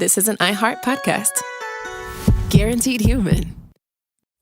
This is an iHeart podcast. Guaranteed human.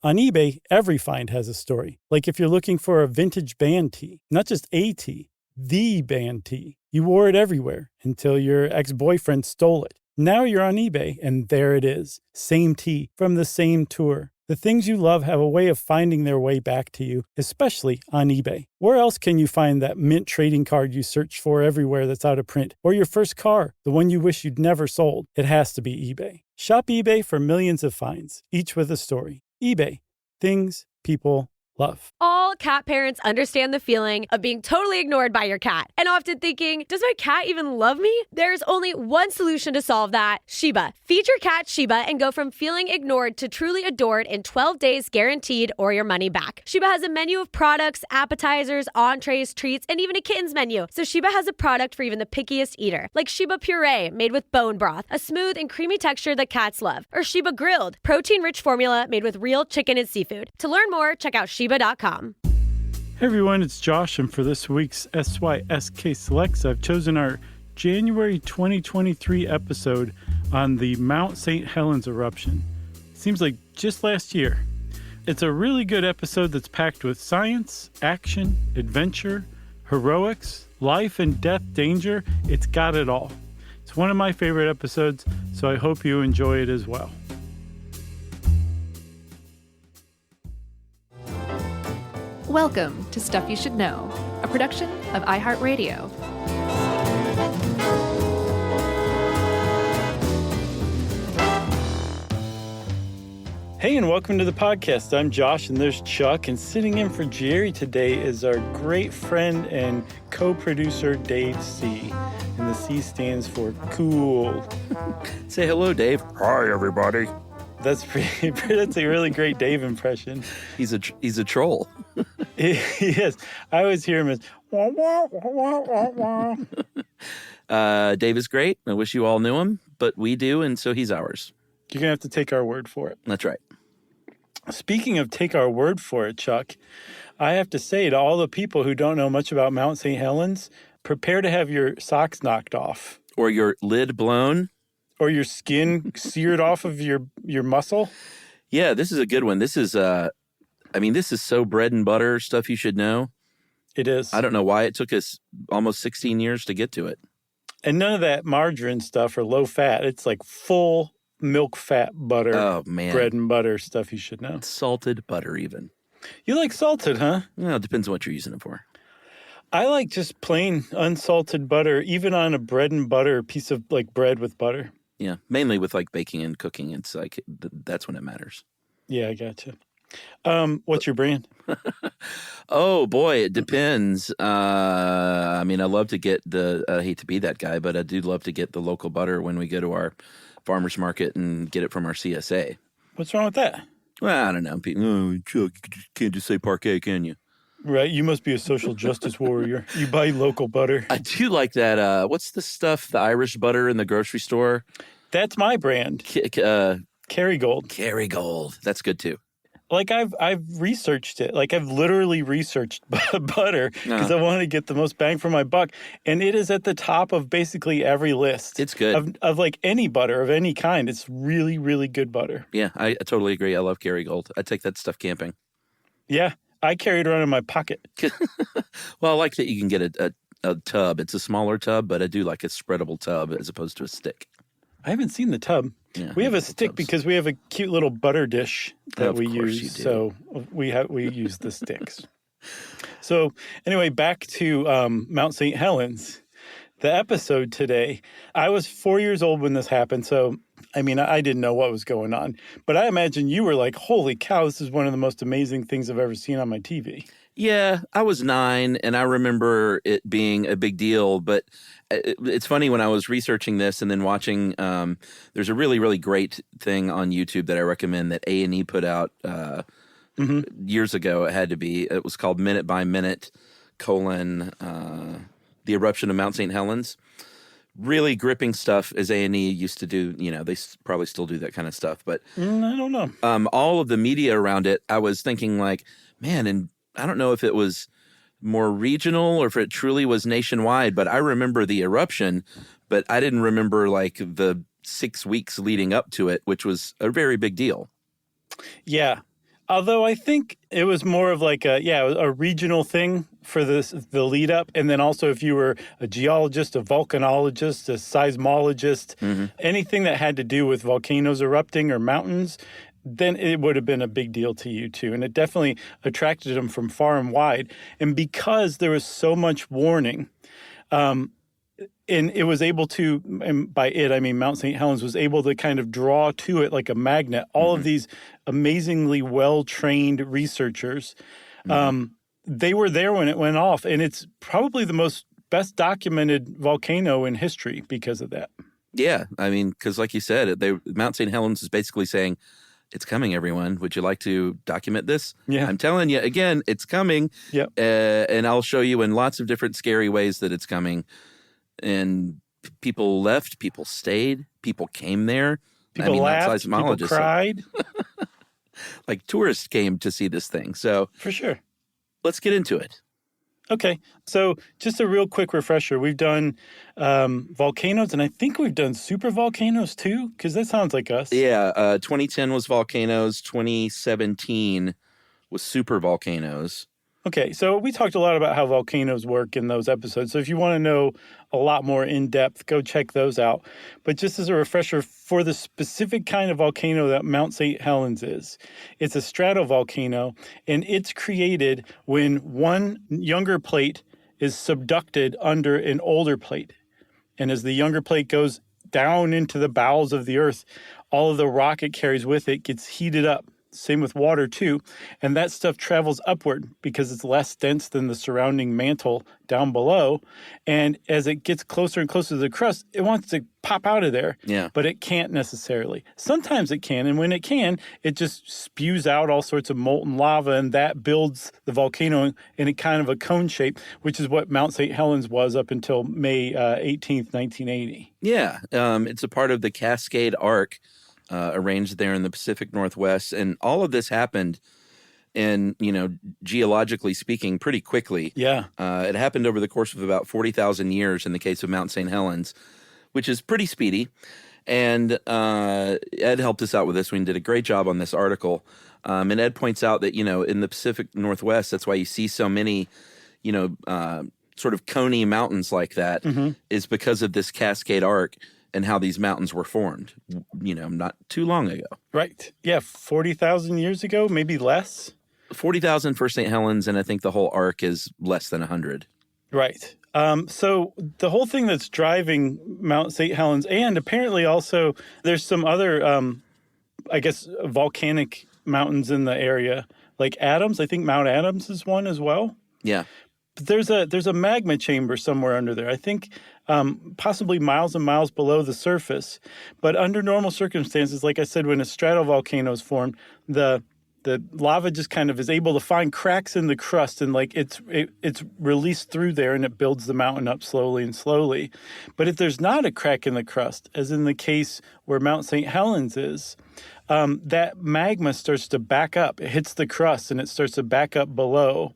On eBay, every find has a story. Like if you're looking for a vintage band tee, not just a tee, the band tee. You wore it everywhere until your ex-boyfriend stole it. Now you're on eBay, and there it is. Same tee from the same tour. The things you love have a way of finding their way back to you, especially on eBay. Where else can you find that mint trading card you search for everywhere that's out of print? Or your first car, the one you wish you'd never sold? It has to be eBay. Shop eBay for millions of finds, each with a story. eBay. Things people love. All cat parents understand the feeling of being totally ignored by your cat and often thinking, does my cat even love me? There's only one solution to solve that: Sheba. Feed your cat Sheba and go from feeling ignored to truly adored in 12 days guaranteed or your money back. Sheba has a menu of products, appetizers, entrees, treats, and even a kittens menu. So Sheba has a product for even the pickiest eater, like Sheba Puree made with bone broth, a smooth and creamy texture that cats love, or Sheba Grilled, protein-rich formula made with real chicken and seafood. To learn more, check out Sheba.com. Hey everyone, it's Josh, and for this week's SYSK Selects, I've chosen our January 2023 episode on the Mount St. Helens eruption. Seems like just last year. It's a really good episode that's packed with science, action, adventure, heroics, life and death danger. It's got it all. It's one of my favorite episodes, so I hope you enjoy it as well. Welcome to Stuff You Should Know, a production of iHeartRadio. Hey, and welcome to the podcast. I'm Josh, and there's Chuck, and sitting in for Jerry today is our great friend and co-producer, Dave C. And the C stands for cool. Say hello, Dave. Hi, everybody. That's that's a really great Dave impression. He's a troll. He is. I always hear him as wah, wah, wah, wah, wah. Dave is great. I wish you all knew him, but we do, and so he's ours. You're gonna have to take our word for it. That's right. Speaking of take our word for it, Chuck, I have to say to all the people who don't know much about Mount St. Helens, prepare to have your socks knocked off. Or your lid blown. Or your skin seared off of your muscle. Yeah, this is a good one. This is, this is so bread and butter stuff you should know. It is. I don't know why it took us almost 16 years to get to it. And none of that margarine stuff or low fat. It's like full milk fat butter. Oh, man. Bread and butter stuff you should know. Salted butter even. You like salted, huh? Well, it depends on what you're using it for. I like just plain unsalted butter, even on a bread and butter piece of like bread with butter. Yeah, mainly with like baking and cooking. It's like, that's when it matters. Yeah, I gotcha. What's your brand? Oh, boy, it depends. I love to get I hate to be that guy, but I do love to get the local butter when we go to our farmer's market and get it from our CSA. What's wrong with that? Well, I don't know. People, Chuck, you can't just say parquet, can you? Right, you must be a social justice warrior. You buy local butter. I do like that. What's the stuff, the Irish butter in the grocery store? That's my brand. Kerrygold. Kerrygold. That's good too. Like I've researched it. Like I've literally researched butter because I want to get the most bang for my buck, and it is at the top of basically every list. It's good of like any butter of any kind. It's really, really good butter. Yeah, I totally agree. I love Kerrygold. I take that stuff camping. Yeah. I carry it around in my pocket. Well, I like that you can get a tub. It's a smaller tub, but I do like a spreadable tub as opposed to a stick. I haven't seen the tub. Yeah, we have a stick because we have a cute little butter dish that we use. So we use the sticks. So anyway, back to Mount St. Helens. The episode today, I was 4 years old when this happened, so I didn't know what was going on. But I imagine you were like, holy cow, this is one of the most amazing things I've ever seen on my TV. Yeah, I was 9, and I remember it being a big deal. But it's funny, when I was researching this and then watching, there's a really, really great thing on YouTube that I recommend that A&E put out years ago. It was called Minute by Minute, the eruption of Mount St. Helens. Really gripping stuff, as A&E used to do. You know, they probably still do that kind of stuff. But I don't know. All of the media around it, I was thinking like, man, and I don't know if it was more regional or if it truly was nationwide, but I remember the eruption, but I didn't remember like the 6 weeks leading up to it, which was a very big deal. Yeah. Although I think it was more of like a regional thing for the lead up. And then also if you were a geologist, a volcanologist, a seismologist, anything that had to do with volcanoes erupting or mountains, then it would have been a big deal to you too. And it definitely attracted them from far and wide. And because there was so much warning, and it was able to, and by it, I mean Mount St. Helens was able to kind of draw to it like a magnet, all of these amazingly well-trained researchers. They were there when it went off, and it's probably the best documented volcano in history because of that. Yeah, I mean, because like you said, Mount St. Helens is basically saying, it's coming, everyone. Would you like to document this? Yeah. I'm telling you, again, it's coming. Yep. And I'll show you in lots of different scary ways that it's coming. And people left, people stayed, people came there. People laughed, people cried. Like tourists came to see this thing. So for sure. Let's get into it. Okay. So just a real quick refresher. We've done volcanoes, and I think we've done super volcanoes too, because that sounds like us. Yeah. 2010 was volcanoes. 2017 was super volcanoes. Okay, so we talked a lot about how volcanoes work in those episodes. So if you want to know a lot more in depth, go check those out. But just as a refresher, for the specific kind of volcano that Mount St. Helens is, it's a stratovolcano, and it's created when one younger plate is subducted under an older plate. And as the younger plate goes down into the bowels of the earth, all of the rock it carries with it gets heated up. Same with water, too. And that stuff travels upward because it's less dense than the surrounding mantle down below. And as it gets closer and closer to the crust, it wants to pop out of there. Yeah. But it can't necessarily. Sometimes it can. And when it can, it just spews out all sorts of molten lava. And that builds the volcano in a kind of a cone shape, which is what Mount St. Helens was up until May 18th, 1980. Yeah. It's a part of the Cascade Arc. Arranged there in the Pacific Northwest. And all of this happened in, geologically speaking, pretty quickly. Yeah. It happened over the course of about 40,000 years in the case of Mount St. Helens, which is pretty speedy. And Ed helped us out with this. We did a great job on this article. And Ed points out that, in the Pacific Northwest, that's why you see so many, sort of coney mountains like that, is because of this Cascade Arc and how these mountains were formed, not too long ago. Right. Yeah, 40,000 years ago, maybe less. 40,000 for St. Helens, and I think the whole arc is less than 100. Right. So the whole thing that's driving Mount St. Helens, and apparently also there's some other, volcanic mountains in the area, like Adams. I think Mount Adams is one as well. Yeah. But there's a magma chamber somewhere under there. I think possibly miles and miles below the surface. But under normal circumstances, like I said, when a stratovolcano is formed, the lava just kind of is able to find cracks in the crust, and like it's released through there, and it builds the mountain up slowly and slowly. But if there's not a crack in the crust, as in the case where Mount St. Helens is, that magma starts to back up. It hits the crust, and it starts to back up below.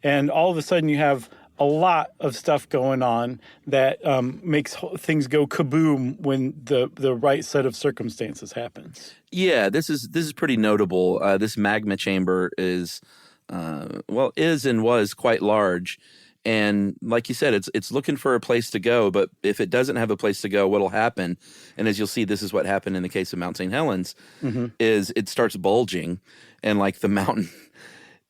And all of a sudden you have a lot of stuff going on that makes things go kaboom when the right set of circumstances happens. Yeah, this is pretty notable. This magma chamber is and was quite large. And like you said, it's looking for a place to go. But if it doesn't have a place to go, what'll happen? And as you'll see, this is what happened in the case of Mount St. Helens, is it starts bulging, and like the mountain.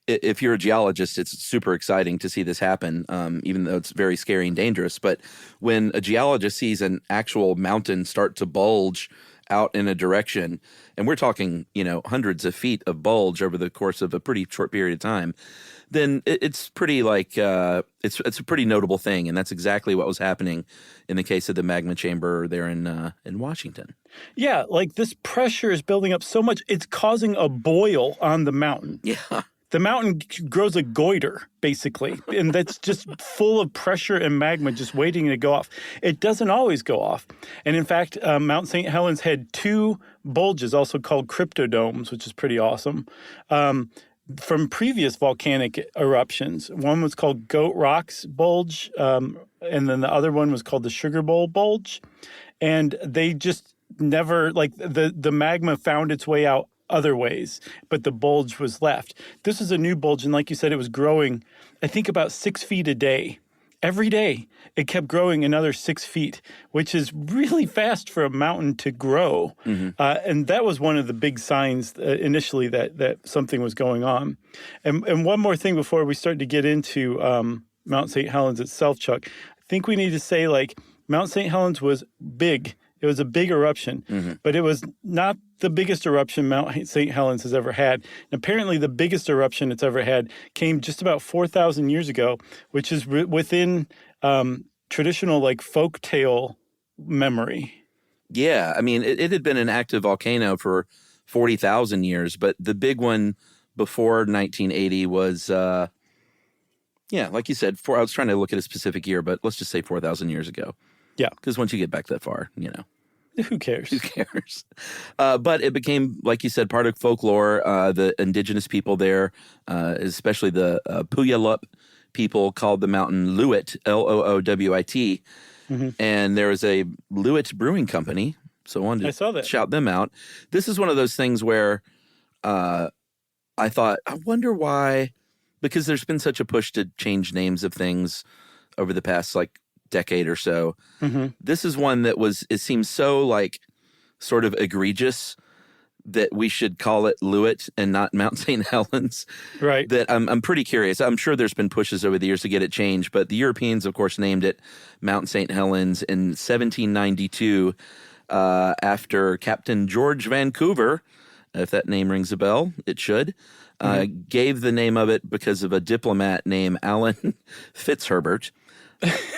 If you're a geologist, it's super exciting to see this happen, even though it's very scary and dangerous. But when a geologist sees an actual mountain start to bulge out in a direction, and we're talking, hundreds of feet of bulge over the course of a pretty short period of time, then it's pretty it's a pretty notable thing. And that's exactly what was happening in the case of the magma chamber there in Washington. Yeah, like this pressure is building up so much, it's causing a boil on the mountain. Yeah. The mountain grows a goiter, basically, and that's just full of pressure and magma just waiting to go off. It doesn't always go off. And in fact, Mount St. Helens had two bulges, also called cryptodomes, which is pretty awesome, from previous volcanic eruptions. One was called Goat Rocks Bulge, and then the other one was called the Sugar Bowl Bulge. And they just never, like the magma found its way out other ways, but the bulge was left. This is a new bulge, and like you said, it was growing, I think, about 6 feet a day. Every day, it kept growing another 6 feet, which is really fast for a mountain to grow. And that was one of the big signs initially that something was going on. And one more thing before we start to get into Mount St. Helens itself, Chuck. I think we need to say, like, Mount St. Helens was big. It was a big eruption, but it was not the biggest eruption Mount St. Helens has ever had. And apparently the biggest eruption it's ever had came just about 4,000 years ago, which is within traditional, like, folktale memory. Yeah, I mean, it had been an active volcano for 40,000 years, but the big one before 1980 was, like you said, I was trying to look at a specific year, but let's just say 4,000 years ago. Yeah. Because once you get back that far, Who cares? Who cares? But it became, like you said, part of folklore. The indigenous people there, especially the Puyallup people, called the mountain Luit, Loowit. And there was a Luit Brewing Company, so I wanted to shout them out. This is one of those things where I thought, I wonder why, because there's been such a push to change names of things over the past, like, decade or so. This is one that it seems so, like, sort of egregious that we should call it Luit and not Mount St. Helens. Right. That I'm pretty curious. I'm sure there's been pushes over the years to get it changed, but the Europeans, of course, named it Mount St. Helens in 1792 after Captain George Vancouver, if that name rings a bell, it should, gave the name of it because of a diplomat named Alan Fitzherbert.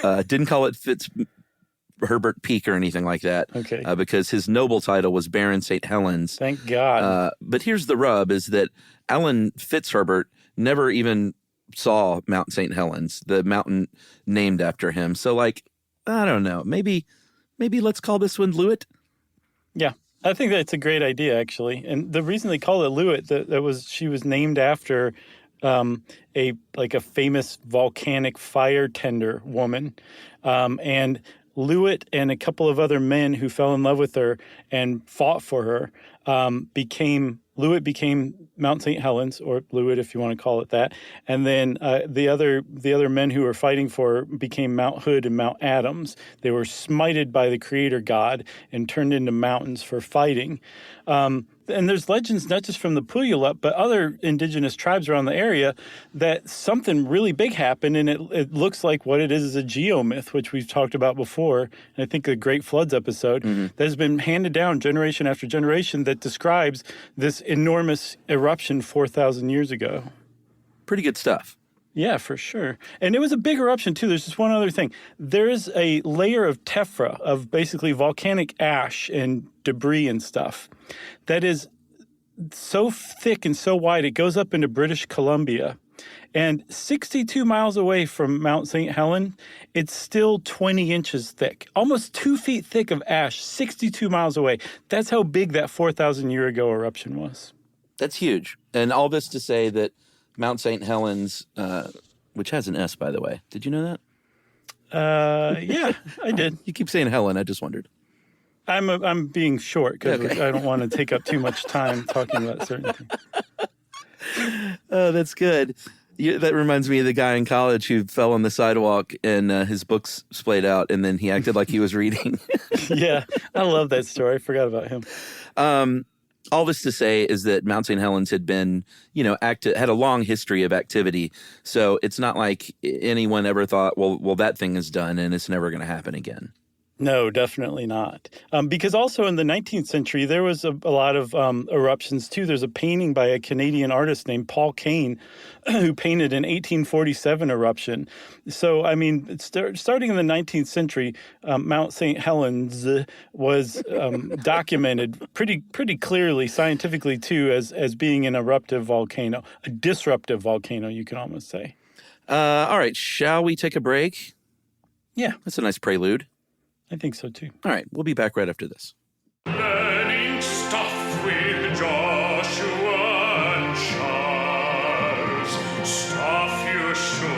Didn't call it Fitzherbert Peak or anything like that. Okay. Because his noble title was Baron St. Helens. Thank God. But here's the rub, is that Alan Fitzherbert never even saw Mount St. Helens, the mountain named after him. So, like, I don't know. Maybe let's call this one Luit. Yeah. I think that's a great idea, actually. And the reason they call it Luit, she was named after a famous volcanic fire tender woman. And Luit and a couple of other men who fell in love with her and fought for her Luit became Mount St. Helens, or Luit if you want to call it that. And then the other men who were fighting for her became Mount Hood and Mount Adams. They were smited by the creator god and turned into mountains for fighting. And there's legends not just from the Puyallup, but other indigenous tribes around the area that something really big happened, and it looks like what it is a geomyth, which we've talked about before, and I think the Great Floods episode, that has been handed down generation after generation that describes this enormous eruption 4,000 years ago. Pretty good stuff. Yeah, for sure. And it was a big eruption, too. There's just one other thing. There is a layer of tephra, of basically volcanic ash and debris and stuff, that is so thick and so wide, it goes up into British Columbia. And 62 miles away from Mount St. Helens, it's still 20 inches thick, almost 2 feet thick of ash, 62 miles away. That's how big that 4,000 year ago eruption was. That's huge. And all this to say that Mount St. Helens, which has an S, by the way. Did you know that? Yeah, I did. You keep saying Helen. I just wondered. I'm being short because Okay. I don't want to take up too much time talking about certain things. Oh, that's good. That reminds me of the guy in college who fell on the sidewalk and his books splayed out, and then he acted like he was reading. Yeah, I love that story. I forgot about him. All this to say is that Mount St. Helens had been, had a long history of activity. So it's not like anyone ever thought, well, that thing is done and it's never going to happen again. No, definitely not. Because also in the 19th century, there was a lot of eruptions, too. There's a painting by a Canadian artist named Paul Kane who painted an 1847 eruption. So, I mean, starting in the 19th century, Mount St. Helens was documented pretty clearly, scientifically, too, as being an eruptive volcano, a disruptive volcano, you can almost say. All right. Shall we take a break? Yeah, That's a nice prelude. I think so, too. All right. We'll be back right after this. Learning stuff with Joshua and Charles. Stuff you should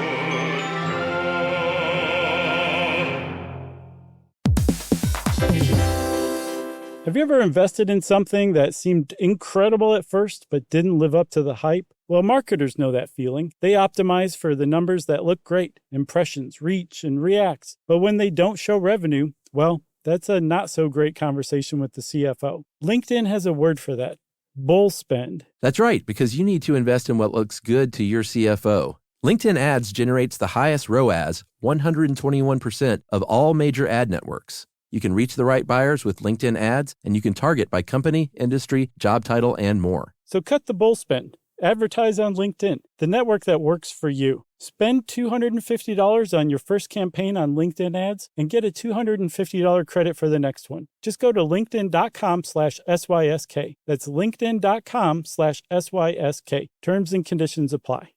know. Have Have you ever invested in something that seemed incredible at first but didn't live up to the hype? Well, marketers know that feeling. They optimize for the numbers that look great, impressions, reach, and reacts. But when they don't show revenue, well, that's a not so great conversation with the CFO. LinkedIn has a word for that: bull spend. That's right, because you need to invest in what looks good to your CFO. LinkedIn Ads generates the highest ROAS, 121% of all major ad networks. You can reach the right buyers with LinkedIn Ads, and you can target by company, industry, job title, and more. So cut the bull spend. Advertise on LinkedIn, the network that works for you. Spend $250 on your first campaign on LinkedIn Ads and get a $250 credit for the next one. Just go to linkedin.com/SYSK. That's linkedin.com/SYSK. Terms and conditions apply.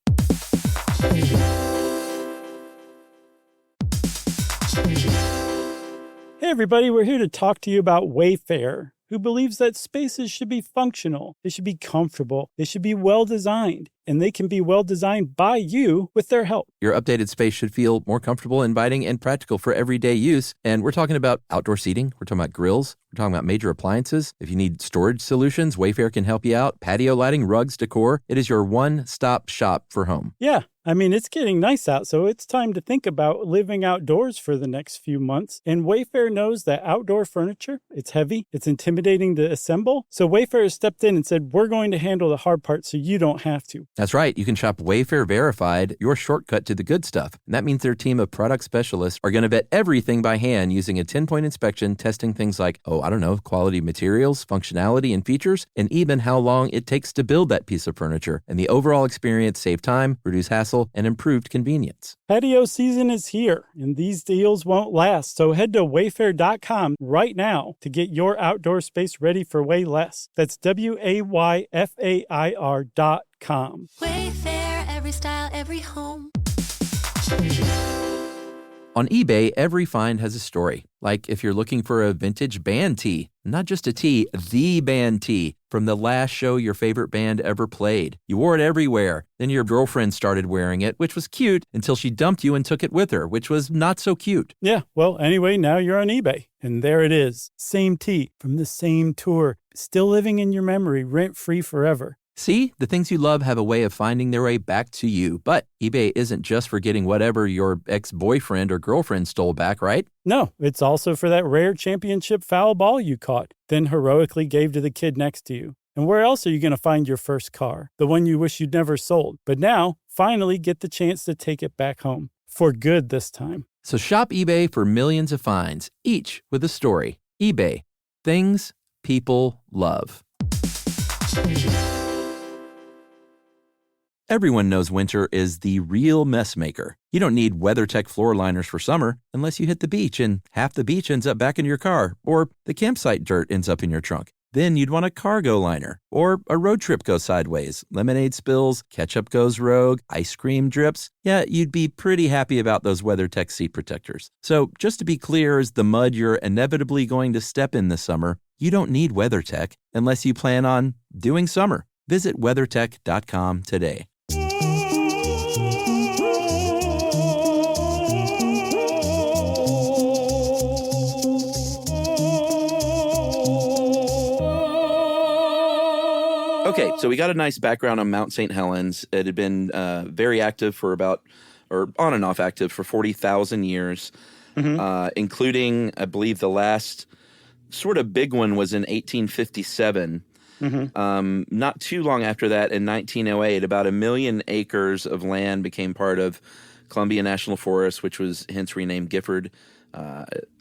Hey everybody, we're here to talk to you about Wayfair, who believes that spaces should be functional, they should be comfortable, they should be well designed, and they can be well designed by you with their help. Your updated space should feel more comfortable, inviting, and practical for everyday use. And we're talking about outdoor seating. We're talking about grills. We're talking about major appliances. If you need storage solutions, Wayfair can help you out. Patio lighting, rugs, decor. It is your one-stop shop for home. Yeah, I mean, it's getting nice out, so it's time to think about living outdoors for the next few months. And Wayfair knows that outdoor furniture, it's heavy, it's intimidating to assemble. So Wayfair has stepped in and said, we're going to handle the hard part so you don't have to. That's right. You can shop Wayfair Verified, your shortcut to the good stuff. And that means their team of product specialists are going to vet everything by hand using a 10-point inspection, testing things like, quality materials, functionality, and features, and even how long it takes to build that piece of furniture. And the overall experience save time, reduce hassle, and improved convenience. Patio season is here, and these deals won't last. So head to wayfair.com right now to get your outdoor space ready for way less. That's WAYFAIR.com. Wayfair, every style, every home. On eBay, every find has a story. Like if you're looking for a vintage band tee, not just a tee, the band tee from the last show your favorite band ever played. You wore it everywhere. Then your girlfriend started wearing it, which was cute, until she dumped you and took it with her, which was not so cute. Yeah, well, anyway, now you're on eBay. And there it is. Same tee from the same tour. Still living in your memory, rent-free forever. See, the things you love have a way of finding their way back to you. But eBay isn't just for getting whatever your ex-boyfriend or girlfriend stole back, right? No, it's also for that rare championship foul ball you caught, then heroically gave to the kid next to you. And where else are you going to find your first car? The one you wish you'd never sold. But now, finally get the chance to take it back home. For good this time. So shop eBay for millions of finds, each with a story. eBay. Things people love. Everyone knows winter is the real mess maker. You don't need WeatherTech floor liners for summer unless you hit the beach and half the beach ends up back in your car, or the campsite dirt ends up in your trunk. Then you'd want a cargo liner, or a road trip goes sideways, lemonade spills, ketchup goes rogue, ice cream drips. Yeah, you'd be pretty happy about those WeatherTech seat protectors. So just to be clear, as the mud you're inevitably going to step in this summer, you don't need WeatherTech unless you plan on doing summer. Visit WeatherTech.com today. Okay, so we got a nice background on Mount St. Helens. It had been very active for on and off active for 40,000 years, including, I believe, the last sort of big one was in 1857. Not too long after that, in 1908, about 1 million acres of land became part of Columbia National Forest, which was hence renamed Gifford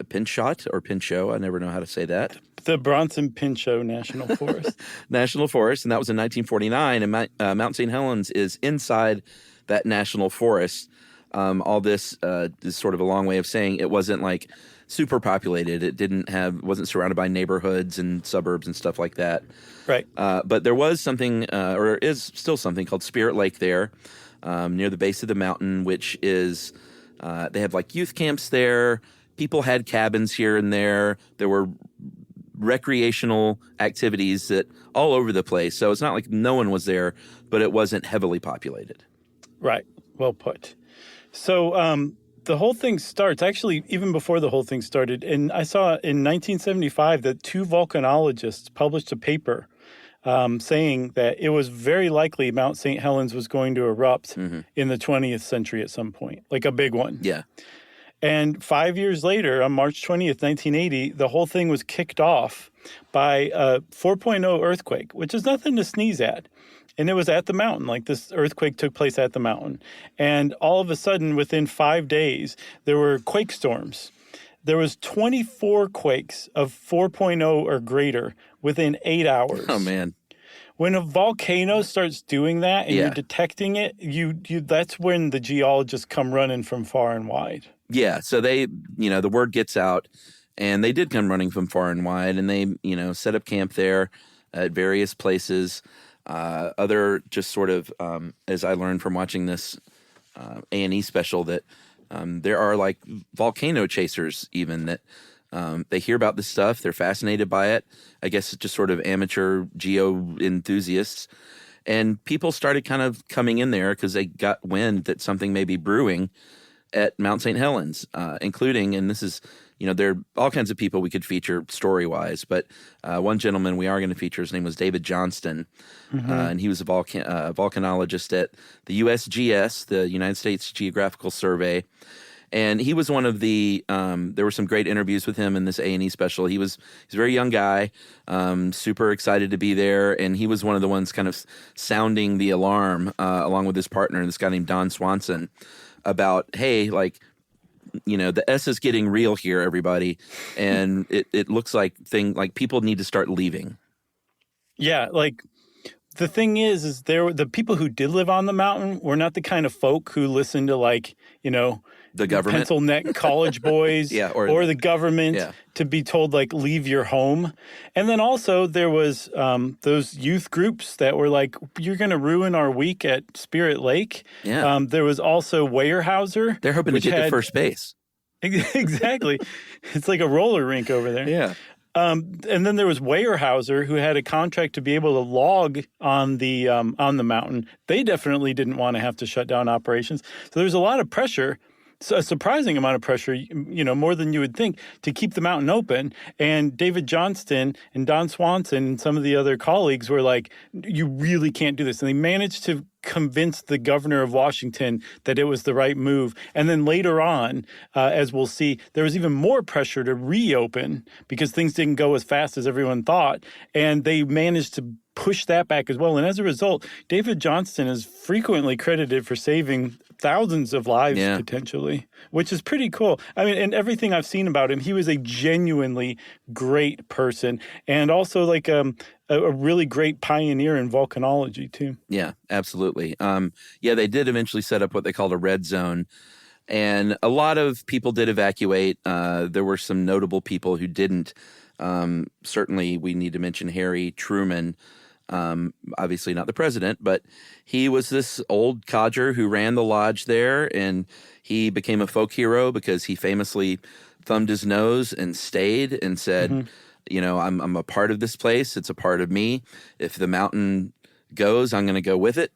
Pinchot or Pinchot. I never know how to say that. The Bronson Pinchot National Forest. National Forest, and that was in 1949. And Mount St. Helens is inside that national forest. All this is sort of a long way of saying it wasn't like super populated. It wasn't surrounded by neighborhoods and suburbs and stuff like that. Right. But there was something, or is still something called Spirit Lake there, near the base of the mountain, which is, they have like youth camps there. People had cabins here and there. There were recreational activities that all over the place. So it's not like no one was there, but it wasn't heavily populated. Right. Well put. So the whole thing starts, actually, even before the whole thing started. And I saw in 1975 that 2 volcanologists published a paper saying that it was very likely Mount St. Helens was going to erupt in the 20th century at some point, like a big one. Yeah. And 5 years later, on March 20th, 1980, the whole thing was kicked off by a 4.0 earthquake, which is nothing to sneeze at. And it was at the mountain. Like, this earthquake took place at the mountain. And all of a sudden, within 5 days, there were quake storms. There was 24 quakes of 4.0 or greater within 8 hours. Oh, man. When a volcano starts doing that and you're detecting it, that's when the geologists come running from far and wide. Yeah, so they, the word gets out, and they did come running from far and wide, and they, set up camp there at various places. Other just sort of, as I learned from watching this A&E special, that there are like volcano chasers even that they hear about this stuff. They're fascinated by it. I guess it's just sort of amateur geo enthusiasts. And people started kind of coming in there because they got wind that something may be brewing at Mount St. Helens, including, and this is, there are all kinds of people we could feature story-wise, but one gentleman we are going to feature, his name was David Johnston, and he was a volcanologist at the USGS, the United States Geographical Survey, and he was one of the, there were some great interviews with him in this A&E special. He's a very young guy, super excited to be there, and he was one of the ones kind of sounding the alarm along with his partner, this guy named Don Swanson, about, hey, like, the S is getting real here, everybody, and it looks like people need to start leaving. Yeah, like, the thing is the people who did live on the mountain were not the kind of folk who listened to, like, the government, pencil neck college boys, or the government to be told, like, leave your home. And then also there was those youth groups that were like, you're going to ruin our week at Spirit Lake. Yeah. There was also Weyerhaeuser. They're hoping to get to first base. Exactly. It's like a roller rink over there. Yeah. And then there was Weyerhaeuser, who had a contract to be able to log on the mountain. They definitely didn't want to have to shut down operations. So there's a lot of pressure, a surprising amount of pressure, more than you would think, to keep the mountain open. And David Johnston and Don Swanson and some of the other colleagues were like, you really can't do this. And they managed to convince the governor of Washington that it was the right move. And then later on, as we'll see, there was even more pressure to reopen because things didn't go as fast as everyone thought. And they managed to push that back as well. And as a result, David Johnston is frequently credited for saving thousands of lives potentially, which is pretty cool. I mean, and everything I've seen about him, he was a genuinely great person and also like a really great pioneer in volcanology too. Yeah, absolutely. They did eventually set up what they called a red zone. And a lot of people did evacuate. There were some notable people who didn't. Certainly, we need to mention Harry Truman. Obviously not the president, but he was this old codger who ran the lodge there, and he became a folk hero because he famously thumbed his nose and stayed and said, I'm a part of this place. It's a part of me. If the mountain goes, I'm going to go with it.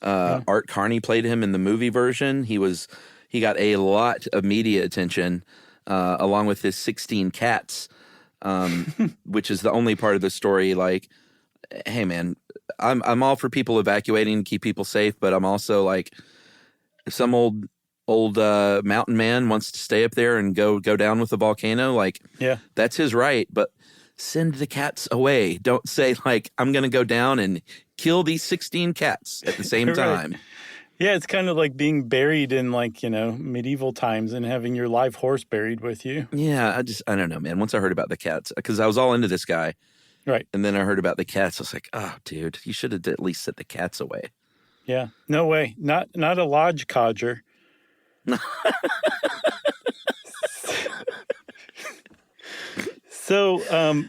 Art Carney played him in the movie version. He got a lot of media attention, along with his 16 cats, which is the only part of the story, like, hey man, I'm all for people evacuating and keep people safe, but I'm also like, if some old mountain man wants to stay up there and go down with the volcano, like, that's his right, but send the cats away. Don't say, like, I'm going to go down and kill these 16 cats at the same time. Yeah, it's kind of like being buried in, like, medieval times and having your live horse buried with you. Yeah, I don't know, man. Once I heard about the cats, because I was all into this guy. Right. And then I heard about the cats. I was like, oh, dude, you should have at least set the cats away. Yeah. No way. Not a lodge codger. So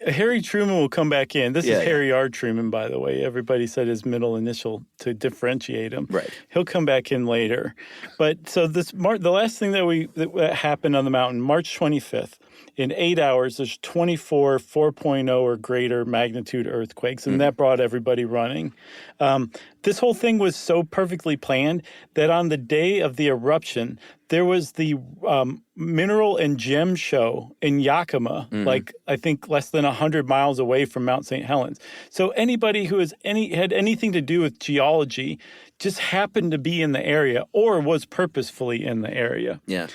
Harry Truman will come back in. This is Harry R. Truman, by the way. Everybody said his middle initial to differentiate him. Right. He'll come back in later. But so the last thing that happened on the mountain, March 25th, in 8 hours, there's 24 4.0 or greater magnitude earthquakes, and that brought everybody running. This whole thing was so perfectly planned that on the day of the eruption, there was the mineral and gem show in Yakima, like I think less than 100 miles away from Mount St. Helens. So anybody who had anything to do with geology just happened to be in the area or was purposefully in the area. Yeah.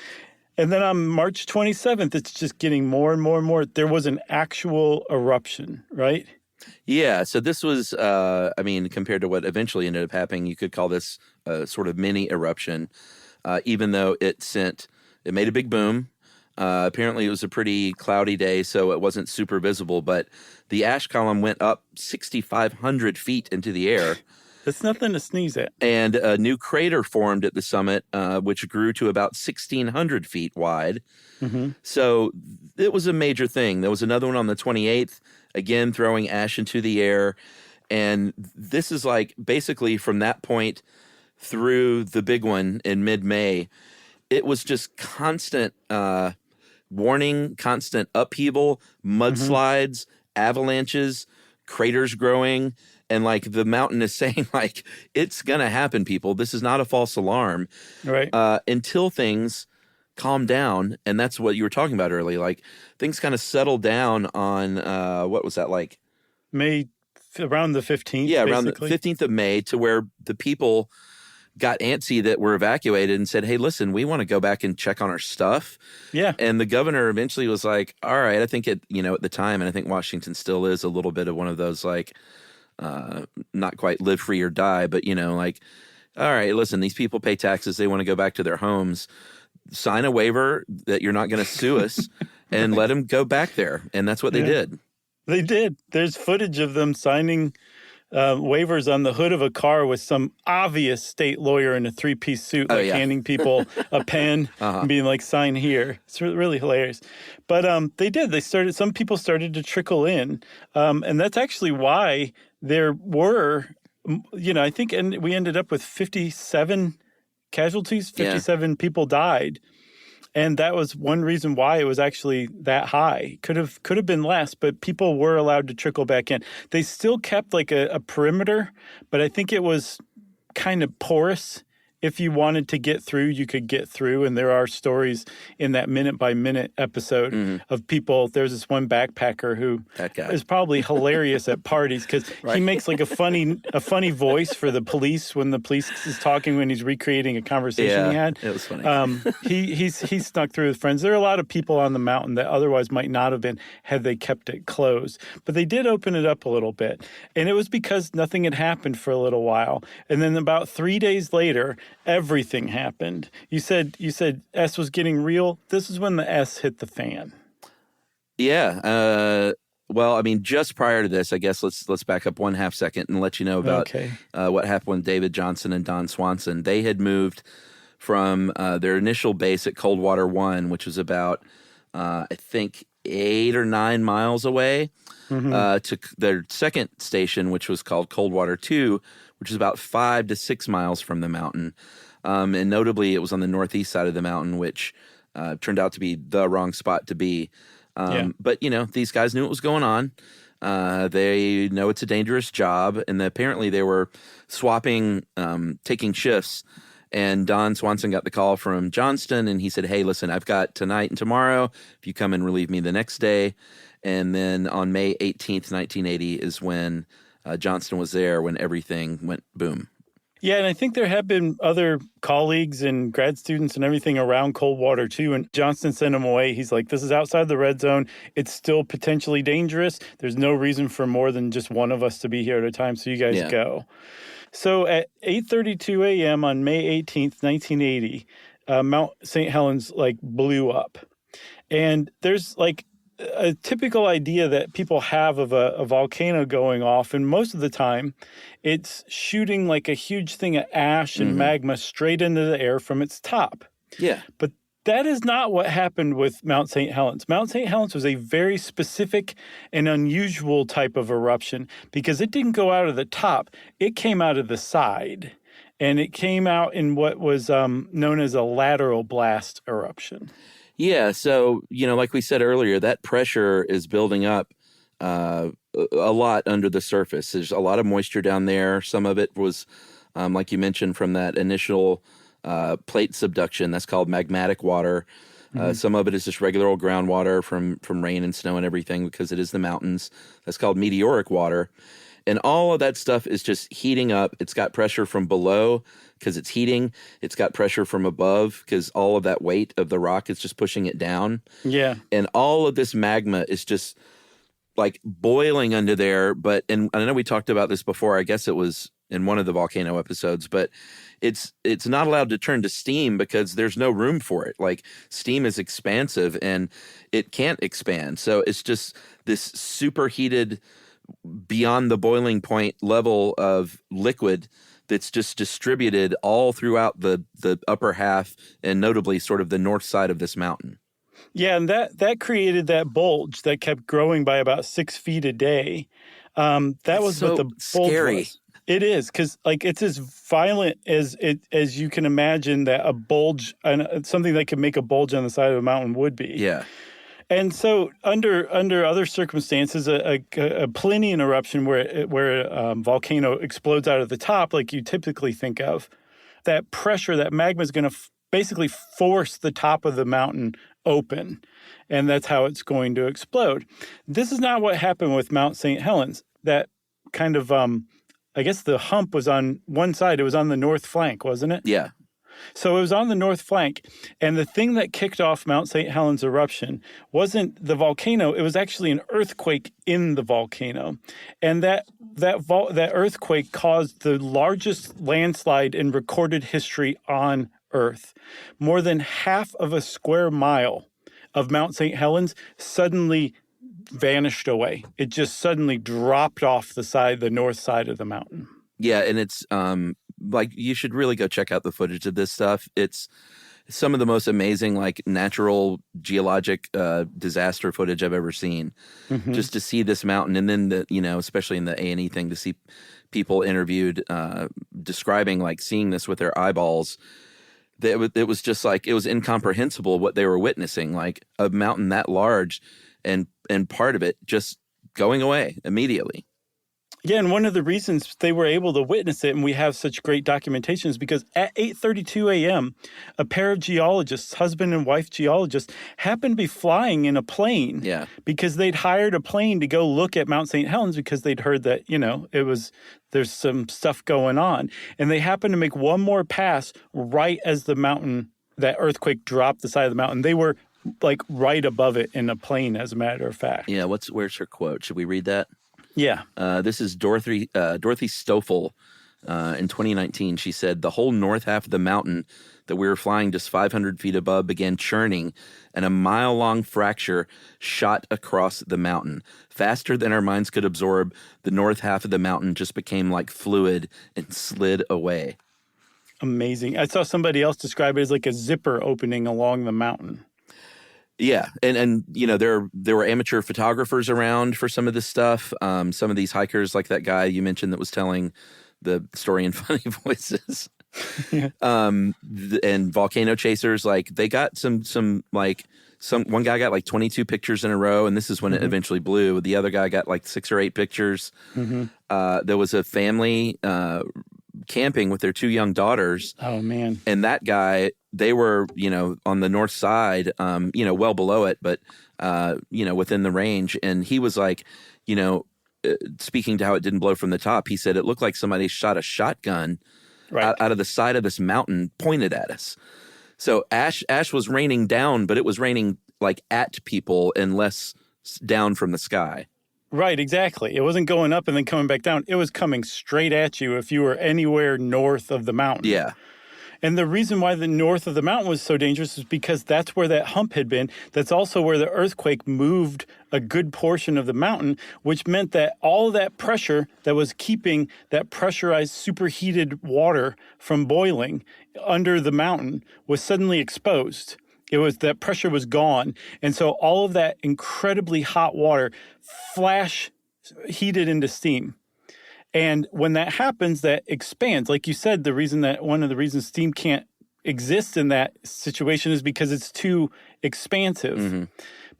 And then on March 27th, it's just getting more and more and more. There was an actual eruption, right? Yeah. So this was, compared to what eventually ended up happening, you could call this a sort of mini eruption, even though it made a big boom. Apparently, it was a pretty cloudy day, so it wasn't super visible, but the ash column went up 6,500 feet into the air. That's nothing to sneeze at. And a new crater formed at the summit, which grew to about 1,600 feet wide. Mm-hmm. So it was a major thing. There was another one on the 28th, again throwing ash into the air. And this is like basically from that point through the big one in mid-May, it was just constant warning, constant upheaval, mudslides, avalanches, craters growing. And like the mountain is saying, like, it's going to happen, people. This is not a false alarm. Right. Until things calm down. And that's what you were talking about earlier. Like things kind of settled down on, what was that like? Around the 15th. Yeah, around basically. the 15th of May, to where the people got antsy that were evacuated and said, hey, listen, we want to go back and check on our stuff. Yeah. And the governor eventually was like, all right, I think at the time, and I think Washington still is a little bit of one of those like, not quite live free or die, but like, all right, listen, these people pay taxes. They want to go back to their homes. Sign a waiver that you're not going to sue us and let them go back there. And that's what they did. They did. There's footage of them signing waivers on the hood of a car with some obvious state lawyer in a three-piece suit, handing people a pen and being like, sign here. It's really hilarious. But they did. Some people started to trickle in. And that's actually why there were, I think we ended up with 57 casualties, 57 people died. And that was one reason why it was actually that high. Could have been less, but people were allowed to trickle back in. They still kept like a perimeter, but I think it was kind of porous. If you wanted to get through, you could get through. And there are stories in that minute-by-minute episode of people. There's this one backpacker who is probably hilarious at parties because he makes like a funny voice for the police when the police is talking, when he's recreating a conversation he had. It was funny. He snuck through with friends. There are a lot of people on the mountain that otherwise might not have been had they kept it closed. But they did open it up a little bit. And it was because nothing had happened for a little while. And then about 3 days later, everything happened. You said S was getting real. This is when the S hit the fan. Yeah. Well, I mean, just prior to this, I guess let's back up 1/2 second and let you know about what happened with David Johnson and Don Swanson. They had moved from their initial base at Coldwater 1, which was about, I think, 8 or 9 miles away, to their second station, which was called Coldwater 2, which is about 5 to 6 miles from the mountain. And notably, it was on the northeast side of the mountain, which turned out to be the wrong spot to be. But, these guys knew what was going on. They know it's a dangerous job. And apparently they were swapping, taking shifts. And Don Swanson got the call from Johnston, and he said, hey, listen, I've got tonight and tomorrow. If you come and relieve me the next day. And then on May 18th, 1980 is when Johnston was there, when everything went boom. Yeah, and I think there have been other colleagues and grad students and everything around Coldwater, too. And Johnston sent him away. He's like, this is outside the red zone. It's still potentially dangerous. There's no reason for more than just one of us to be here at a time, so you guys go. So at 8:32 a.m. on May 18th, 1980, Mount St. Helens, blew up. And there's, a typical idea that people have of a volcano going off, and most of the time it's shooting like a huge thing of ash and magma straight into the air from its top. Yeah. But that is not what happened with Mount St. Helens. Mount St. Helens was a very specific and unusual type of eruption because it didn't go out of the top. It came out of the side, and it came out in what was known as a lateral blast eruption. Yeah, so, like we said earlier, that pressure is building up a lot under the surface. There's a lot of moisture down there. Some of it was, like you mentioned, from that initial plate subduction. That's called magmatic water. Some of it is just regular old groundwater from rain and snow and everything because it is the mountains. That's called meteoric water. And all of that stuff is just heating up. It's got pressure from below because it's heating. It's got pressure from above because all of that weight of the rock is just pushing it down. Yeah. And all of this magma is just like boiling under there. And I know we talked about this before. I guess it was in one of the volcano episodes, but it's not allowed to turn to steam because there's no room for it. Like steam is expansive and it can't expand. So it's just this superheated, beyond the boiling point level of liquid that's just distributed all throughout the upper half and notably sort of the north side of this mountain. Yeah, and that created that bulge that kept growing by about 6 feet a day. That was so what the bulge scary. was. It is, because like it's as violent as you can imagine that a bulge, something that could make a bulge on the side of a mountain would be. Yeah. And so under other circumstances, a Plinian eruption where a volcano explodes out of the top, like you typically think of, that pressure, that magma is going to basically force the top of the mountain open. And that's how it's going to explode. This is not what happened with Mount St. Helens. That kind of, I guess the hump was on one side. It was on the north flank, wasn't it? Yeah. So it was on the north flank, and the thing that kicked off Mount St. Helens eruption wasn't the volcano. It was actually an earthquake in the volcano, and that earthquake caused the largest landslide in recorded history on Earth. More than half of a square mile of Mount St. Helens suddenly vanished away. It just suddenly dropped off the north side of the mountain. Yeah, and it's like you should really go check out the footage of this stuff. It's some of the most amazing like natural geologic disaster footage I've ever seen. Mm-hmm. Just to see this mountain, and then especially in the A&E thing, to see people interviewed describing like seeing this with their eyeballs. It was just like it was incomprehensible what they were witnessing, like a mountain that large and part of it just going away immediately. Yeah, and one of the reasons they were able to witness it, and we have such great documentation, is because at 8:32 a.m., a pair of geologists, husband and wife geologists, happened to be flying in a plane. Yeah. Because they'd hired a plane to go look at Mount St. Helens because they'd heard that, there's some stuff going on. And they happened to make one more pass right as that earthquake dropped the side of the mountain. They were like right above it in a plane, as a matter of fact. Yeah, where's her quote? Should we read that? Yeah. This is Dorothy Stoffel in 2019. She said, the whole north half of the mountain that we were flying just 500 feet above began churning, and a mile-long fracture shot across the mountain. Faster than our minds could absorb, the north half of the mountain just became like fluid and slid away. Amazing. I saw somebody else describe it as like a zipper opening along the mountain. Yeah, and there were amateur photographers around for some of this stuff. Some of these hikers, like that guy you mentioned that was telling the story in funny voices, yeah. And volcano chasers, like they got some one guy got like 22 pictures in a row, and this is when it eventually blew. The other guy got like 6 or 8 pictures. Mm-hmm. There was a family camping with their 2 young daughters. Oh man! And that guy, they were, on the north side, well below it, but, within the range. And he was like, speaking to how it didn't blow from the top, he said it looked like somebody shot a shotgun out of the side of this mountain pointed at us. So ash was raining down, but it was raining like at people and less down from the sky. Right, exactly. It wasn't going up and then coming back down. It was coming straight at you if you were anywhere north of the mountain. Yeah. And the reason why the north of the mountain was so dangerous is because that's where that hump had been. That's also where the earthquake moved a good portion of the mountain, which meant that all of that pressure that was keeping that pressurized superheated water from boiling under the mountain was suddenly exposed. That pressure was gone. And so all of that incredibly hot water flash heated into steam. And when that happens, that expands. Like you said, one of the reasons steam can't exist in that situation is because it's too expansive. Mm-hmm.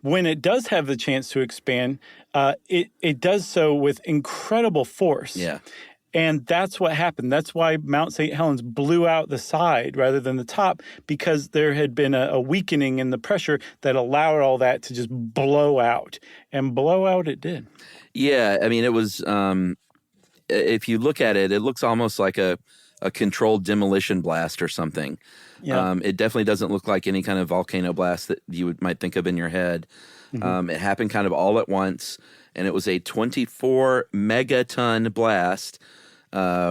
When it does have the chance to expand, it does so with incredible force. Yeah. And that's what happened. That's why Mount St. Helens blew out the side rather than the top, because there had been a weakening in the pressure that allowed all that to just blow out. And blow out it did. Yeah, I mean, it was, if you look at it, it looks almost like a controlled demolition blast or something. Yeah. It definitely doesn't look like any kind of volcano blast that you might think of in your head. It happened kind of all at once, and it was a 24 megaton blast,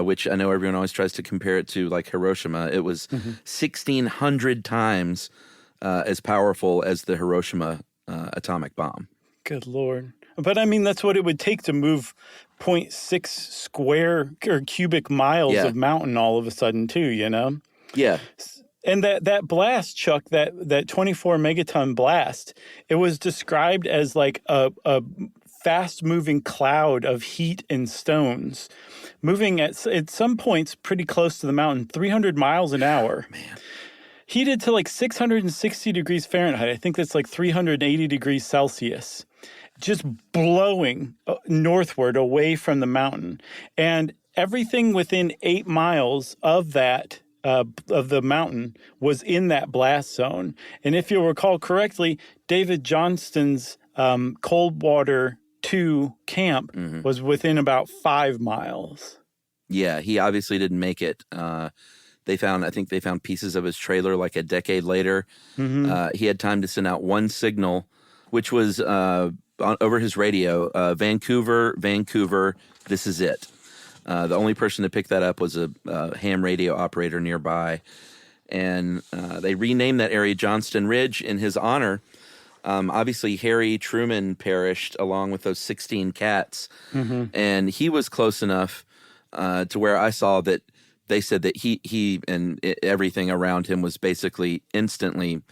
which I know everyone always tries to compare it to like Hiroshima. It was 1,600 times as powerful as the Hiroshima atomic bomb. Good Lord. But I mean, that's what it would take to move 0.6 square or cubic miles of mountain all of a sudden too, you know? Yeah. And that blast, Chuck, that 24 megaton blast, it was described as like a fast-moving cloud of heat and stones, moving at some points pretty close to the mountain, 300 miles an hour. Man. Heated to like 660 degrees Fahrenheit. I think that's like 380 degrees Celsius. Just blowing northward away from the mountain. And everything within 8 miles of that of the mountain was in that blast zone. And if you'll recall correctly, David Johnston's Coldwater 2 camp was within about 5 miles. Yeah, he obviously didn't make it. I think they found pieces of his trailer like a decade later. He had time to send out one signal, which was over his radio, Vancouver, this is it. The only person to pick that up was a ham radio operator nearby. And they renamed that area Johnston Ridge in his honor. Obviously, Harry Truman perished along with those 16 cats. And he was close enough to where I saw that they said that he and everything around him was basically instantly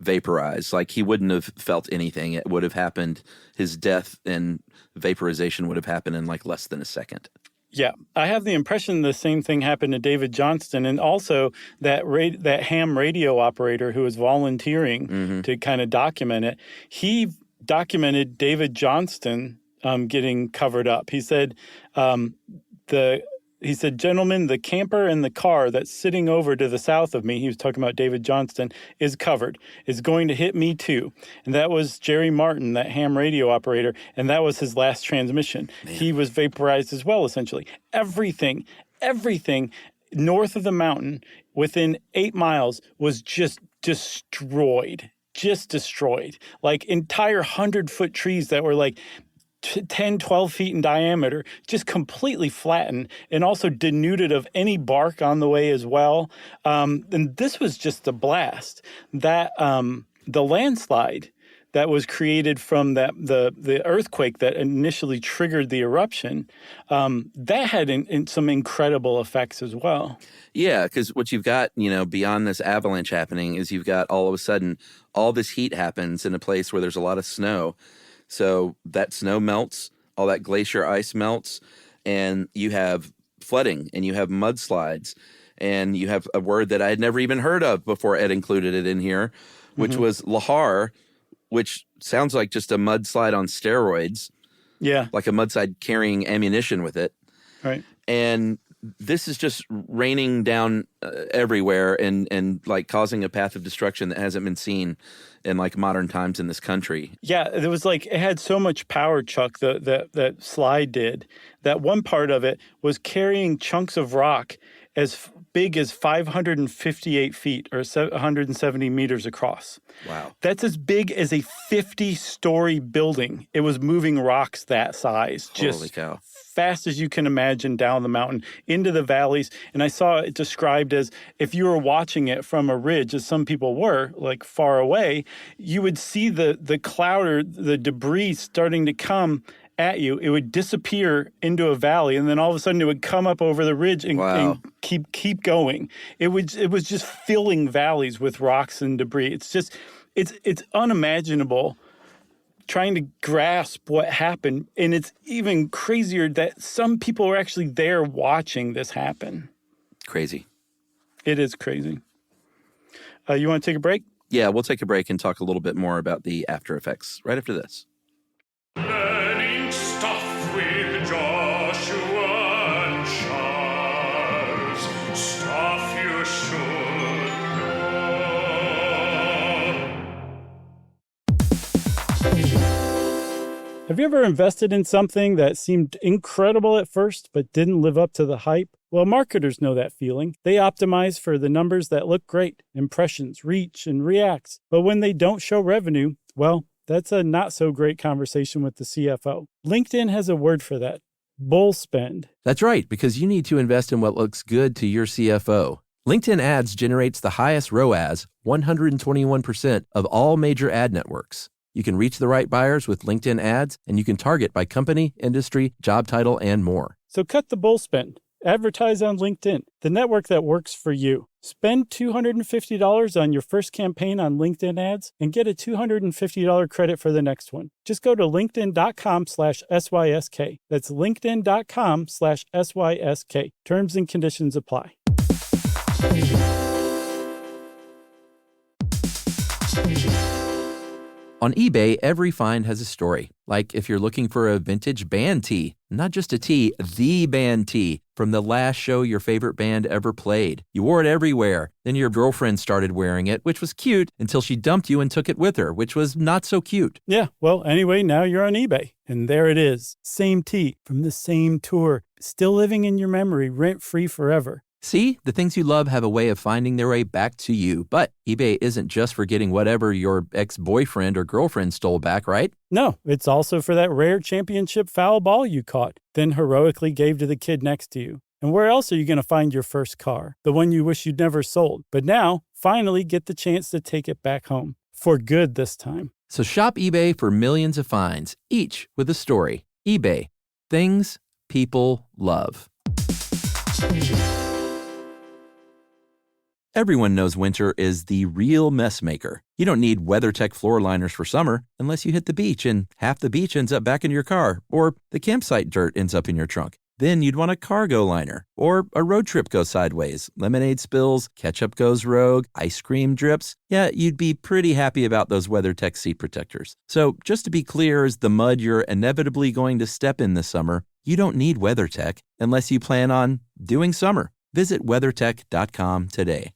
vaporized. Like he wouldn't have felt anything. It would have happened. His death and vaporization would have happened in like less than a second. Yeah, I have the impression the same thing happened to David Johnston, and also that ham radio operator who was volunteering to kind of document it. He documented David Johnston getting covered up. He said, gentlemen, the camper in the car that's sitting over to the south of me, he was talking about David Johnston, is covered. It's going to hit me too. And that was Jerry Martin, that ham radio operator, and that was his last transmission. Man. He was vaporized as well, essentially. Everything north of the mountain within 8 miles was just destroyed. Like entire 100-foot trees that were like 10, 12 feet in diameter, just completely flattened and also denuded of any bark on the way as well. And this was just a blast. That the landslide that was created from the earthquake that initially triggered the eruption, that had some incredible effects as well. Yeah, because what you've got, beyond this avalanche happening is you've got all of a sudden all this heat happens in a place where there's a lot of snow. So that snow melts, all that glacier ice melts, and you have flooding and you have mudslides, and you have a word that I had never even heard of before Ed included it in here, which was lahar, which sounds like just a mudslide on steroids. Yeah. Like a mudslide carrying ammunition with it. Right. And this is just raining down everywhere and like causing a path of destruction that hasn't been seen in like modern times in this country. Yeah, it was like it had so much power, Chuck, that slide did. That one part of it was carrying chunks of rock as big as 558 feet or 170 meters across. Wow. That's as big as a 50-story building. It was moving rocks that size. Holy cow. Fast as you can imagine down the mountain into the valleys. And I saw it described as if you were watching it from a ridge, as some people were, like far away, you would see the cloud or the debris starting to come at you. It would disappear into a valley, and then all of a sudden it would come up over the ridge and keep going. It was just filling valleys with rocks and debris. It's unimaginable trying to grasp what happened. And it's even crazier that some people were actually there watching this happen. Crazy. It is crazy. You want to take a break? Yeah, we'll take a break and talk a little bit more about the after effects right after this. Learning stuff with Joshua and Sean. Have you ever invested in something that seemed incredible at first but didn't live up to the hype? Well, marketers know that feeling. They optimize for the numbers that look great, impressions, reach, and reacts. But when they don't show revenue, well, that's a not so great conversation with the CFO. LinkedIn has a word for that: bull spend. That's right, because you need to invest in what looks good to your CFO. LinkedIn Ads generates the highest ROAS, 121% of all major ad networks. You can reach the right buyers with LinkedIn Ads, and you can target by company, industry, job title, and more. So cut the bull spend. Advertise on LinkedIn, the network that works for you. Spend $250 on your first campaign on LinkedIn Ads and get a $250 credit for the next one. Just go to linkedin.com/SYSK. That's linkedin.com/SYSK. Terms and conditions apply. On eBay, every find has a story. Like if you're looking for a vintage band tee, not just a tee, the band tee from the last show your favorite band ever played. You wore it everywhere. Then your girlfriend started wearing it, which was cute, until she dumped you and took it with her, which was not so cute. Yeah, well, anyway, now you're on eBay. And there it is. Same tee from the same tour, still living in your memory, rent-free forever. See, the things you love have a way of finding their way back to you. But eBay isn't just for getting whatever your ex-boyfriend or girlfriend stole back, right? No, it's also for that rare championship foul ball you caught, then heroically gave to the kid next to you. And where else are you going to find your first car? The one you wish you'd never sold. But now, finally get the chance to take it back home. For good this time. So shop eBay for millions of finds, each with a story. eBay. Things people love. Everyone knows winter is the real mess maker. You don't need WeatherTech floor liners for summer unless you hit the beach and half the beach ends up back in your car, or the campsite dirt ends up in your trunk. Then you'd want a cargo liner, or a road trip goes sideways, lemonade spills, ketchup goes rogue, ice cream drips. Yeah, you'd be pretty happy about those WeatherTech seat protectors. So just to be clear, as the mud you're inevitably going to step in this summer, you don't need WeatherTech unless you plan on doing summer. Visit WeatherTech.com today.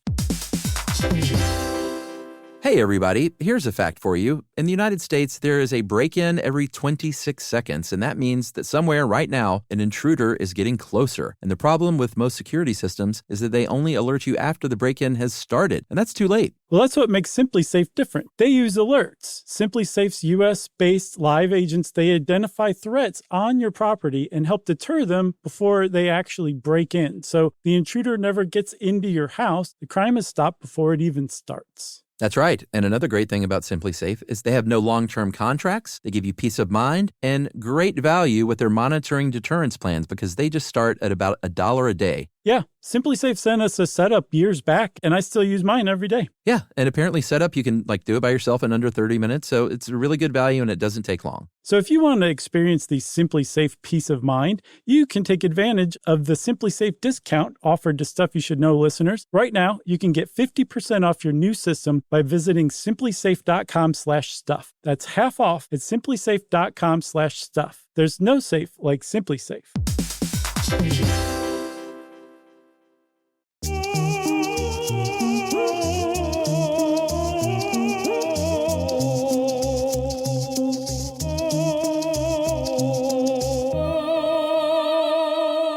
Hey everybody, here's a fact for you. In the United States, there is a break-in every 26 seconds, and that means that somewhere right now, an intruder is getting closer. And the problem with most security systems is that they only alert you after the break-in has started, and that's too late. Well, that's what makes SimpliSafe different. They use alerts. SimpliSafe's US-based live agents, they identify threats on your property and help deter them before they actually break in. So the intruder never gets into your house. The crime is stopped before it even starts. That's right. And another great thing about SimpliSafe is they have no long-term contracts. They give you peace of mind and great value with their monitoring deterrence plans because they just start at about $1 a day. Yeah, SimpliSafe sent us a setup years back, and I still use mine every day. Yeah, and apparently setup, you can do it by yourself in under 30 minutes, so it's a really good value and it doesn't take long. So if you want to experience the SimpliSafe peace of mind, you can take advantage of the SimpliSafe discount offered to Stuff You Should Know listeners. Right now, you can get 50% off your new system by visiting simplisafe.com/stuff. That's half off at simplisafe.com/stuff. There's no safe like SimpliSafe.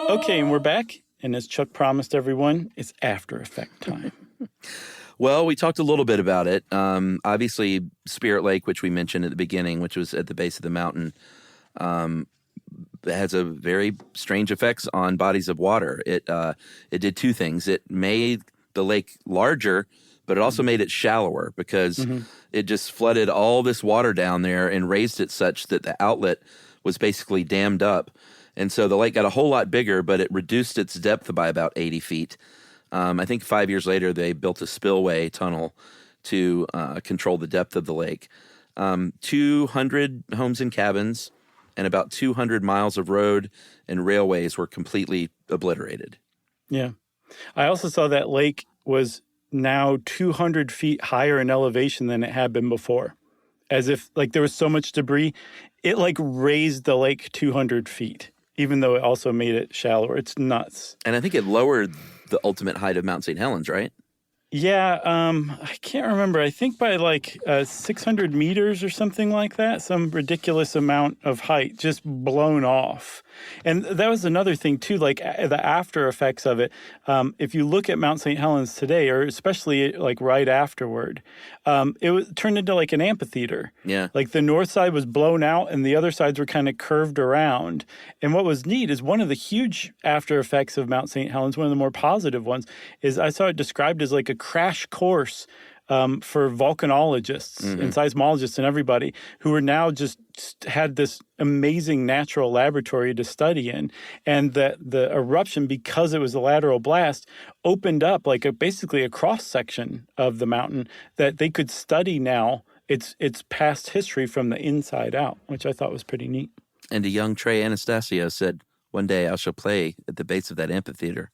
Okay, and we're back. And as Chuck promised everyone, it's After Effect time. Well, we talked a little bit about it. Obviously, Spirit Lake, which we mentioned at the beginning, which was at the base of the mountain, has a very strange effects on bodies of water. It did two things. It made the lake larger, but it also made it shallower because it just flooded all this water down there and raised it such that the outlet was basically dammed up. And so the lake got a whole lot bigger, but it reduced its depth by about 80 feet. I think 5 years later, they built a spillway tunnel to control the depth of the lake. 200 homes and cabins and about 200 miles of road and railways were completely obliterated. Yeah. I also saw that lake was now 200 feet higher in elevation than it had been before. As if there was so much debris, it raised the lake 200 feet. Even though it also made it shallower. It's nuts. And I think it lowered the ultimate height of Mount St. Helens, right? Yeah, I can't remember. I think by like 600 meters or something like that, some ridiculous amount of height just blown off. And that was another thing too, like the after effects of it. If you look at Mount St. Helens today, or especially like right afterward, turned into like an amphitheater. Yeah. Like the north side was blown out and the other sides were kind of curved around. And what was neat is one of the huge after effects of Mount St. Helens, one of the more positive ones, is I saw it described as like a crash course for volcanologists and seismologists and everybody who are now just had this amazing natural laboratory to study in. And that the eruption, because it was a lateral blast, opened up like basically a cross section of the mountain that they could study now its past history from the inside out, which I thought was pretty neat. And a young Trey Anastasio said, "One day I shall play at the base of that amphitheater."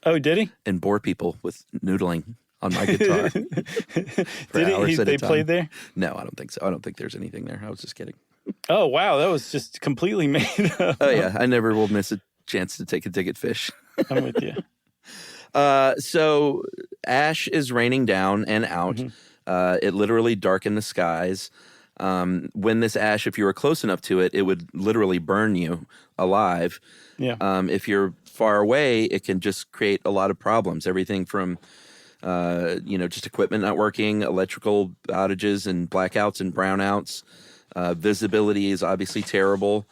Oh, did he? And bore people with noodling on my guitar. Did he? They played there? No, I don't think so. I don't think there's anything there. I was just kidding. Oh, wow. That was just completely made up. Oh, yeah. I never will miss a chance to take a ticket fish. I'm with you. So ash is raining down and out. It literally darkened the skies. When this ash, if you were close enough to it, it would literally burn you alive. Yeah. If you're far away, it can just create a lot of problems. Everything from, just equipment not working, electrical outages and blackouts and brownouts. Visibility is obviously terrible.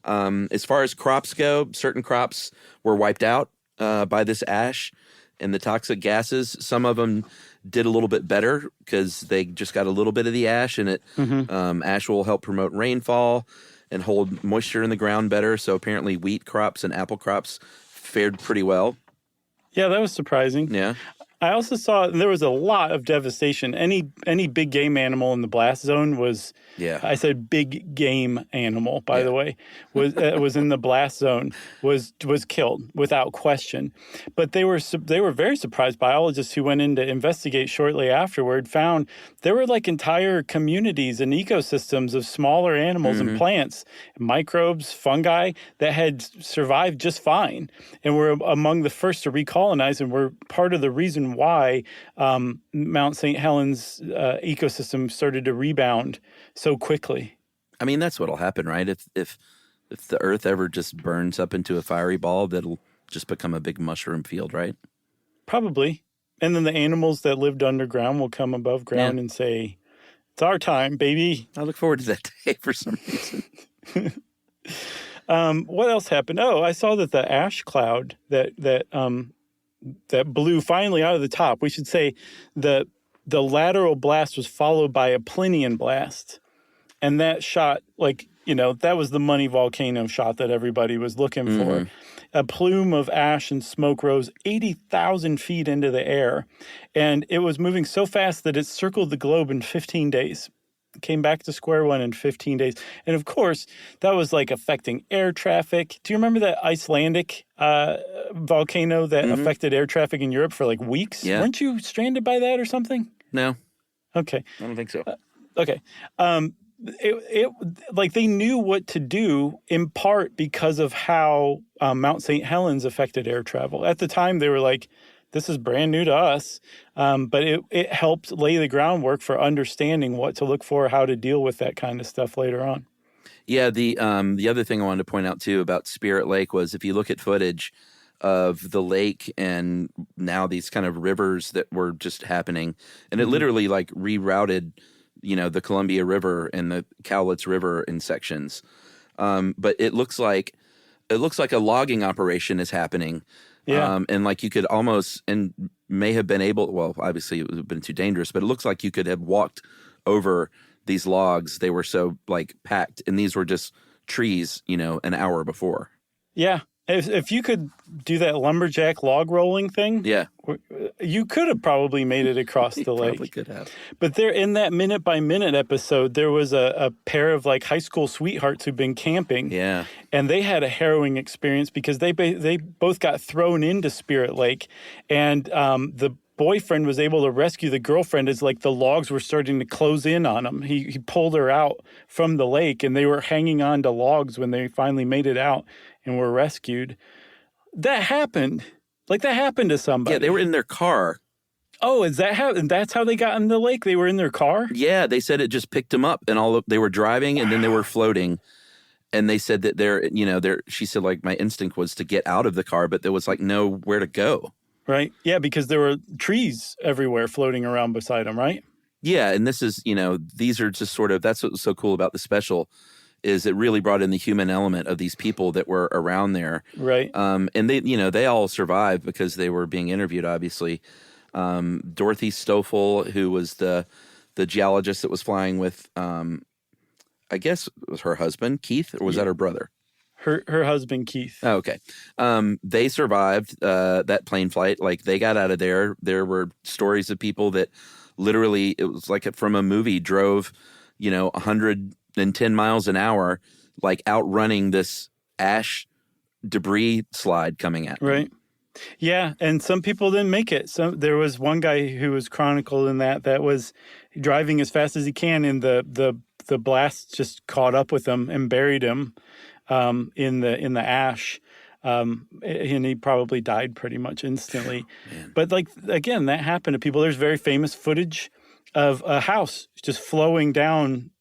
As far as crops go, certain crops were wiped out by this ash and the toxic gases. Some of them did a little bit better because they just got a little bit of the ash in it. Ash will help promote rainfall and hold moisture in the ground better. So apparently wheat crops and apple crops fared pretty well. Yeah, that was surprising. Yeah. I also saw there was a lot of devastation. Any big game animal in the blast zone was, I said big game animal, by the way, was in the blast zone, was killed without question. But they were very surprised. Biologists who went in to investigate shortly afterward found there were like entire communities and ecosystems of smaller animals and plants, microbes, fungi that had survived just fine and were among the first to recolonize and were part of the reason why Mount St. Helens ecosystem started to rebound so quickly. I mean, that's what'll happen, right? If the earth ever just burns up into a fiery ball, that'll just become a big mushroom field, right? Probably. And then the animals that lived underground will come above ground and say, "It's our time, baby." I look forward to that day for some reason. What else happened? Oh, I saw that the ash cloud that blew finally out of the top. We should say the lateral blast was followed by a Plinian blast. And that shot, that was the money volcano shot that everybody was looking for. A plume of ash and smoke rose 80,000 feet into the air. And it was moving so fast that it circled the globe in 15 days. Came back to square one in 15 days. And of course, that was affecting air traffic. Do you remember that Icelandic volcano that affected air traffic in Europe for weeks? Yeah. Weren't you stranded by that or something? No. Okay. I don't think so. Okay. They knew what to do in part because of how Mount St. Helens affected air travel. At the time, they were like, this is brand new to us, but it helped lay the groundwork for understanding what to look for, how to deal with that kind of stuff later on. Yeah, the other thing I wanted to point out, too, about Spirit Lake was if you look at footage of the lake and now these kind of rivers that were just happening, and it literally rerouted, the Columbia River and the Cowlitz River in sections. But it looks like a logging operation is happening. Yeah. And you could almost, and may have been able, well, obviously it would have been too dangerous, but it looks like you could have walked over these logs. They were so packed, and these were just trees, an hour before. Yeah. If you could do that lumberjack log rolling thing, you could have probably made it across the lake. Probably could have. But there, in that minute by minute episode, there was a pair of high school sweethearts who'd been camping. Yeah. And they had a harrowing experience because they both got thrown into Spirit Lake, and the boyfriend was able to rescue the girlfriend as the logs were starting to close in on him. He pulled her out from the lake, and they were hanging on to logs when they finally made it out and were rescued. That happened. That happened to somebody. Yeah, they were in their car Oh, is that how? And that's how they got in the lake? They were in their car? Yeah, they said it just picked them up, and they were driving, and then they were floating. And they said that she said, like, my instinct was to get out of the car, but there was like nowhere to go. Right. Yeah, because there were trees everywhere floating around beside them, right? Yeah, and this is, these are just sort of, that's what's so cool about the special, is it really brought in the human element of these people that were around there. Right. And they all survived because they were being interviewed, obviously. Dorothy Stoffel, who was the geologist that was flying with, I guess it was her husband, Keith, or was that her brother? Her husband, Keith. Oh, okay. They survived that plane flight. Like, they got out of there. There were stories of people that literally, it was like from a movie, drove, 110 miles an hour, like outrunning this ash debris slide coming at them. Right. Yeah, and some people didn't make it. There was one guy who was chronicled in that was driving as fast as he can, and the blast just caught up with him and buried him in the ash. And he probably died pretty much instantly. But like, again, that happened to people. There's very famous footage of a house just flowing down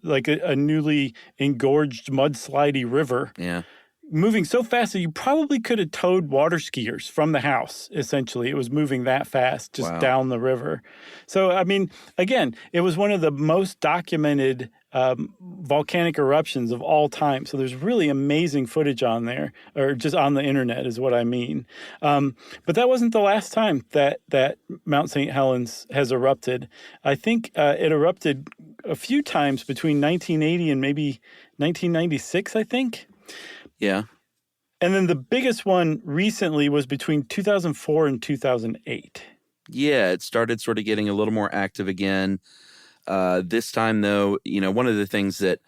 like a newly engorged mudslidey river. Yeah. Moving so fast that you probably could have towed water skiers from the house, essentially. It was moving that fast just down the river. So, I mean, again, it was one of the most documented volcanic eruptions of all time. So there's really amazing footage on there, or just on the internet is what I mean. But that wasn't the last time that Mount St. Helens has erupted. I think it erupted a few times between 1980 and maybe 1996, I think. Yeah. And then the biggest one recently was between 2004 and 2008. Yeah, it started sort of getting a little more active again. This time, though, one of the things that,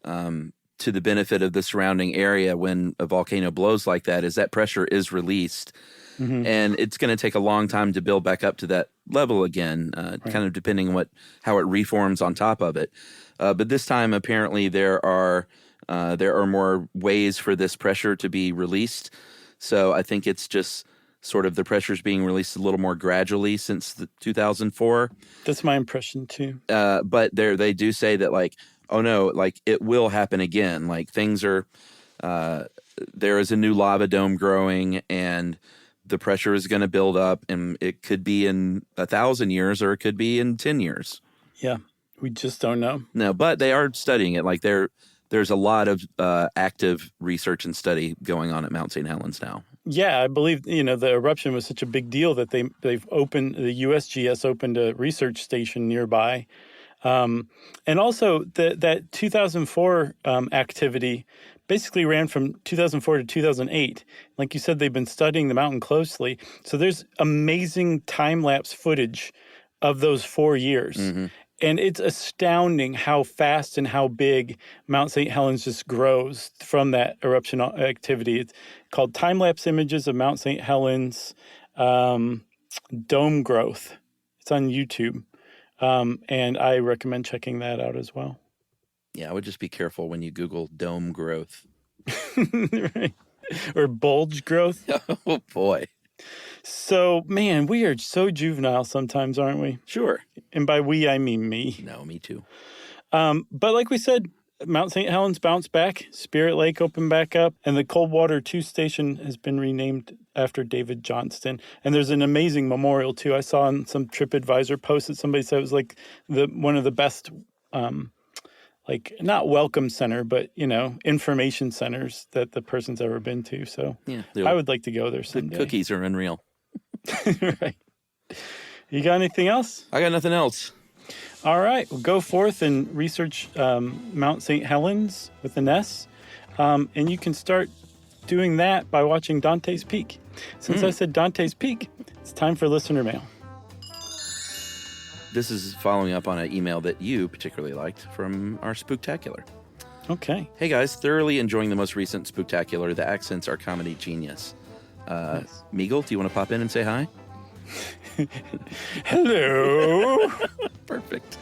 to the benefit of the surrounding area when a volcano blows like that, is that pressure is released. Mm-hmm. And it's going to take a long time to build back up to that level again, kind of depending on how it reforms on top of it. But this time, apparently, there are more ways for this pressure to be released. So I think it's just sort of the pressure's being released a little more gradually since 2004. That's my impression too. But they do say that, like, oh no, like, it will happen again. Like, things are, there is a new lava dome growing, and the pressure is going to build up, and it could be in 1,000 years or it could be in 10 years. Yeah, we just don't know. No, but they are studying it. Like, there's a lot of active research and study going on at Mount St. Helens now. Yeah, I believe, the eruption was such a big deal that they've opened, the USGS opened a research station nearby. And also that 2004 activity basically ran from 2004 to 2008. Like you said, they've been studying the mountain closely. So there's amazing time-lapse footage of those 4 years. Mm-hmm. And it's astounding how fast and how big Mount St. Helens just grows from that eruption activity. It's called Time-Lapse Images of Mount St. Helens Dome Growth. It's on YouTube. And I recommend checking that out as well. Yeah, I would just be careful when you Google dome growth. Right. Or bulge growth. Oh, boy. So, man, we are so juvenile sometimes, aren't we? Sure. And by we, I mean me. No, me too. But like we said, Mount St. Helens bounced back, Spirit Lake opened back up, and the Coldwater 2 station has been renamed after David Johnston. And there's an amazing memorial, too. I saw on some TripAdvisor post that somebody said it was like one of the best, like, not welcome center, but, information centers that the person's ever been to. So yeah, I would like to go there someday. The cookies are unreal. Right. You got anything else? I got nothing else. All right. Well, go forth and research Mount St. Helens with an S. And you can start doing that by watching Dante's Peak. Since I said Dante's Peak, it's time for listener mail. This is following up on an email that you particularly liked from our Spooktacular. Okay. Hey, guys. Thoroughly enjoying the most recent Spooktacular. The accents are comedy genius. Nice. Meagle, do you want to pop in and say hi? Hello. Perfect.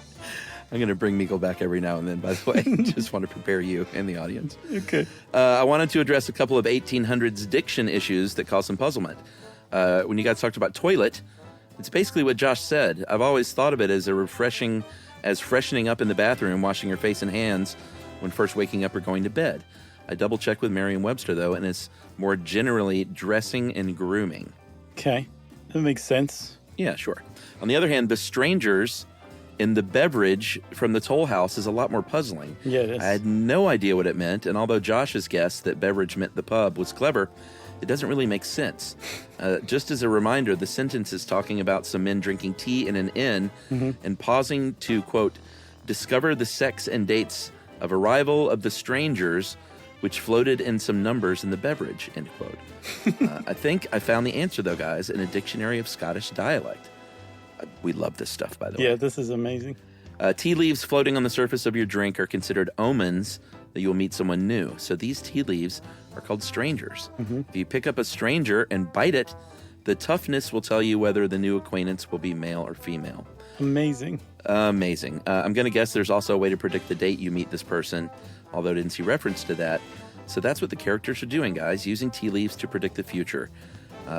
I'm going to bring Meagle back every now and then, by the way. Just want to prepare you and the audience. Okay. I wanted to address a couple of 1800s diction issues that cause some puzzlement. When you guys talked about toilet, It's basically what Josh said. I've always thought of it as freshening up in the bathroom, washing your face and hands when first waking up or going to bed. I double-checked with Merriam-Webster, though, and it's more generally dressing and grooming. Okay, that makes sense. Yeah, sure. On the other hand, the strangers in the beverage from the Toll House is a lot more puzzling. Yeah, it is. I had no idea what it meant, and although Josh's guess that beverage meant the pub was clever, it doesn't really make sense. Just as a reminder, the sentence is talking about some men drinking tea in an inn and pausing to, quote, discover the sex and dates of arrival of the strangers, which floated in some numbers in the beverage, end quote. I think I found the answer, though, guys, in a dictionary of Scottish dialect. We love this stuff, by the way. Yeah, this is amazing. Tea leaves floating on the surface of your drink are considered omens that you will meet someone new. So these tea leaves are called strangers. If you pick up a stranger and bite it, the toughness will tell you whether the new acquaintance will be male or female. Amazing. Amazing. I'm going to guess there's also a way to predict the date you meet this person, although I didn't see reference to that. So that's what the characters are doing, guys, using tea leaves to predict the future.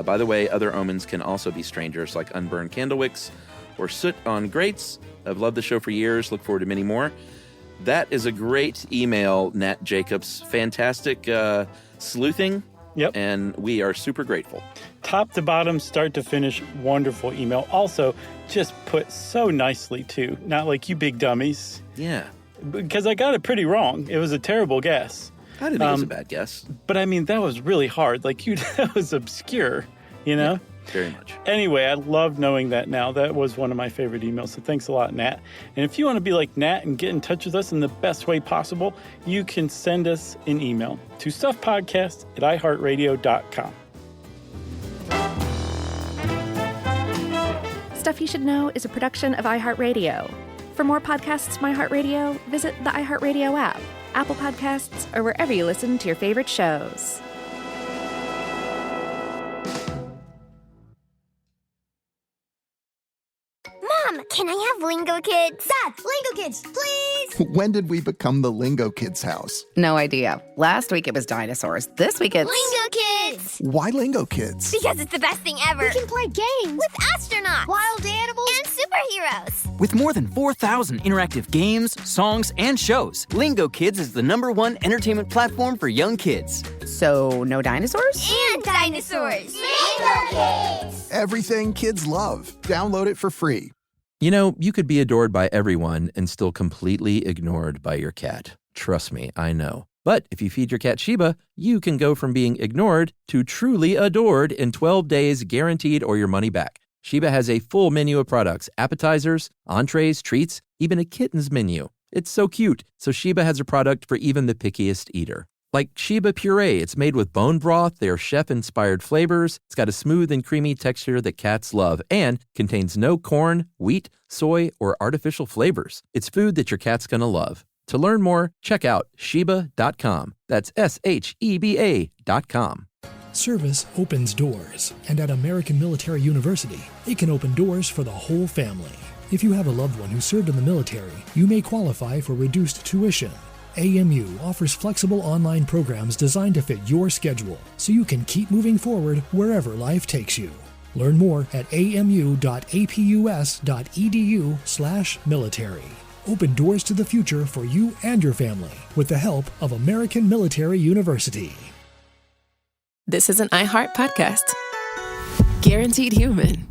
By the way, other omens can also be strangers, like unburned candle wicks or soot on grates. I've loved the show for years. Look forward to many more. That is a great email, Nat Jacobs. Fantastic sleuthing. Yep. And we are super grateful. Top to bottom, start to finish, wonderful email. Also, just put so nicely, too. Not like you big dummies. Yeah. Because I got it pretty wrong. It was a terrible guess. I didn't think it was a bad guess. But I mean, that was really hard. Like, that was obscure, you know? Yeah, very much. Anyway, I love knowing that now. That was one of my favorite emails. So thanks a lot, Nat. And if you want to be like Nat and get in touch with us in the best way possible, you can send us an email to stuffpodcast@iheartradio.com. Stuff You Should Know is a production of iHeartRadio. For more podcasts from iHeartRadio, visit the iHeartRadio app, Apple Podcasts, or wherever you listen to your favorite shows. Mom, can I have Lingo Kids? Dad, Lingo Kids, please! When did we become the Lingo Kids house? No idea. Last week it was dinosaurs. This week it's... Lingo Kids! Why Lingo Kids? Because it's the best thing ever. We can play games with astronauts, wild animals, and superheroes. With more than 4,000 interactive games, songs, and shows, Lingo Kids is the #1 entertainment platform for young kids. So, no dinosaurs? And dinosaurs! Lingo Kids! Everything kids love. Download it for free. You know, you could be adored by everyone and still completely ignored by your cat. Trust me, I know. But if you feed your cat Sheba, you can go from being ignored to truly adored in 12 days guaranteed or your money back. Sheba has a full menu of products, appetizers, entrees, treats, even a kitten's menu. It's so cute. So Sheba has a product for even the pickiest eater. Like Sheba Puree, it's made with bone broth, their chef-inspired flavors. It's got a smooth and creamy texture that cats love and contains no corn, wheat, soy, or artificial flavors. It's food that your cat's gonna love. To learn more, check out Sheba.com. That's SHEBA.com. Service opens doors, and at American Military University, it can open doors for the whole family. If you have a loved one who served in the military, you may qualify for reduced tuition. AMU offers flexible online programs designed to fit your schedule, so you can keep moving forward wherever life takes you. Learn more at amu.apus.edu/military. Open doors to the future for you and your family with the help of American Military University. This is an iHeart podcast. Guaranteed human.